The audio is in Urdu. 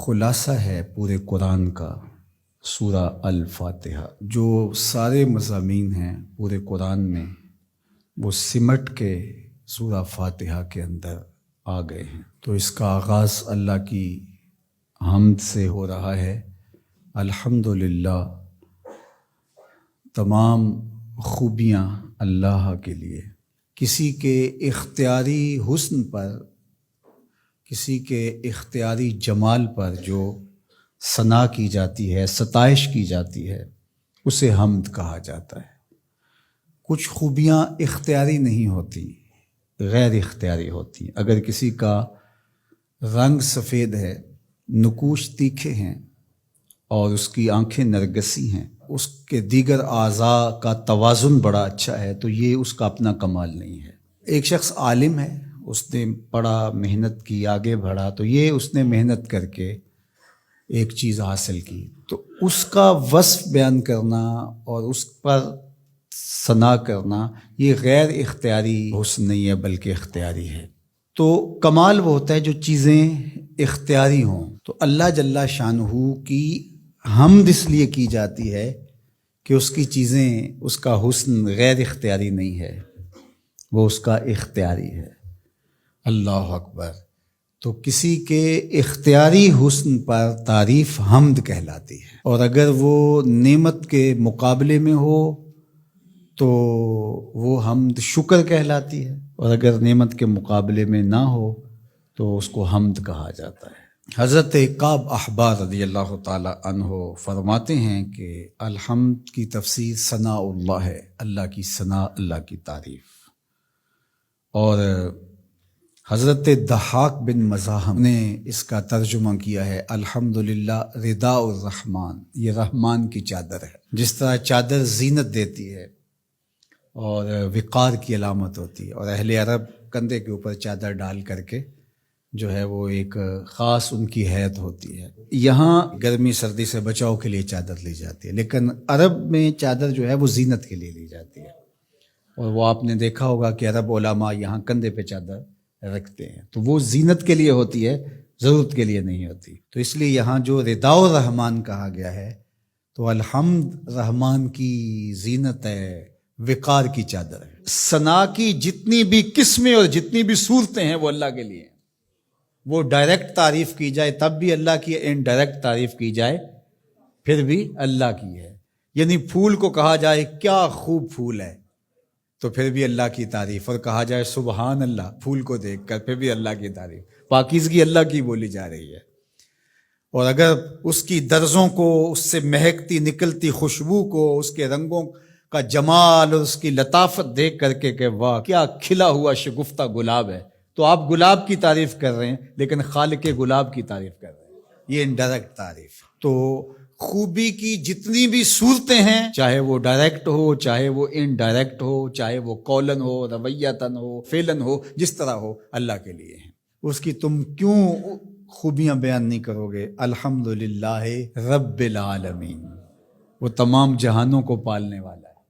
خلاصہ ہے پورے قرآن کا سورہ الفاتحہ۔ جو سارے مضامین ہیں پورے قرآن میں وہ سمٹ کے سورہ فاتحہ کے اندر آ گئے ہیں۔ تو اس کا آغاز اللہ کی حمد سے ہو رہا ہے۔ الحمدللہ، تمام خوبیاں اللہ کے لیے۔ کسی کے اختیاری حسن پر، کسی کے اختیاری جمال پر جو ثنا کی جاتی ہے، ستائش کی جاتی ہے، اسے حمد کہا جاتا ہے۔ کچھ خوبیاں اختیاری نہیں ہوتی، غیر اختیاری ہوتی۔ اگر کسی کا رنگ سفید ہے، نقوش تیکھے ہیں اور اس کی آنکھیں نرگسی ہیں، اس کے دیگر اعضاء کا توازن بڑا اچھا ہے، تو یہ اس کا اپنا کمال نہیں ہے۔ ایک شخص عالم ہے، اس نے پڑھا، محنت کی، آگے بڑھا، تو یہ اس نے محنت کر کے ایک چیز حاصل کی، تو اس کا وصف بیان کرنا اور اس پر ثنا کرنا یہ غیر اختیاری حسن نہیں ہے بلکہ اختیاری ہے۔ تو کمال وہ ہوتا ہے جو چیزیں اختیاری ہوں۔ تو اللہ جل شانہ کی حمد اس لیے کی جاتی ہے کہ اس کی چیزیں، اس کا حسن غیر اختیاری نہیں ہے، وہ اس کا اختیاری ہے۔ اللہ اکبر۔ تو کسی کے اختیاری حسن پر تعریف حمد کہلاتی ہے، اور اگر وہ نعمت کے مقابلے میں ہو تو وہ حمد شکر کہلاتی ہے، اور اگر نعمت کے مقابلے میں نہ ہو تو اس کو حمد کہا جاتا ہے۔ حضرت کعب احبار رضی اللہ تعالی عنہ فرماتے ہیں کہ الحمد کی تفسیر ثناء اللہ ہے، اللہ کی ثنا، اللہ کی تعریف۔ اور حضرت ضحاک بن مزاحم نے اس کا ترجمہ کیا ہے الحمدللہ رداء الرحمن، یہ رحمان کی چادر ہے۔ جس طرح چادر زینت دیتی ہے اور وقار کی علامت ہوتی ہے، اور اہل عرب کندھے کے اوپر چادر ڈال کر کے جو ہے وہ ایک خاص ان کی حیت ہوتی ہے۔ یہاں گرمی سردی سے بچاؤ کے لیے چادر لی جاتی ہے، لیکن عرب میں چادر جو ہے وہ زینت کے لیے لی جاتی ہے، اور وہ آپ نے دیکھا ہوگا کہ عرب علماء یہاں کندھے پہ چادر رکھتے ہیں، تو وہ زینت کے لیے ہوتی ہے، ضرورت کے لیے نہیں ہوتی۔ تو اس لیے یہاں جو رداء الرحمن کہا گیا ہے، تو الحمد رحمان کی زینت ہے، وقار کی چادر ہے۔ ثنا کی جتنی بھی قسمیں اور جتنی بھی صورتیں ہیں وہ اللہ کے لیے ہیں۔ وہ ڈائریکٹ تعریف کی جائے تب بھی اللہ کی، انڈائریکٹ تعریف کی جائے پھر بھی اللہ کی ہے۔ یعنی پھول کو کہا جائے کیا خوب پھول ہے تو پھر بھی اللہ کی تعریف، اور کہا جائے سبحان اللہ پھول کو دیکھ کر پھر بھی اللہ کی تعریف، پاکیزگی اللہ کی بولی جا رہی ہے۔ اور اگر اس کی درزوں کو، اس سے مہکتی نکلتی خوشبو کو، اس کے رنگوں کا جمال اور اس کی لطافت دیکھ کر کے کہ واہ کیا کھلا ہوا شگفتہ گلاب ہے، تو آپ گلاب کی تعریف کر رہے ہیں لیکن خالق گلاب کی تعریف کر رہے ہیں، یہ انڈائریکٹ تعریف۔ تو خوبی کی جتنی بھی صورتیں ہیں، چاہے وہ ڈائریکٹ ہو، چاہے وہ انڈائریکٹ ہو، چاہے وہ قولن ہو، رویتاً ہو، فعلاً ہو، جس طرح ہو، اللہ کے لیے ہیں۔ اس کی تم کیوں خوبیاں بیان نہیں کرو گے؟ الحمدللہ رب العالمین، وہ تمام جہانوں کو پالنے والا۔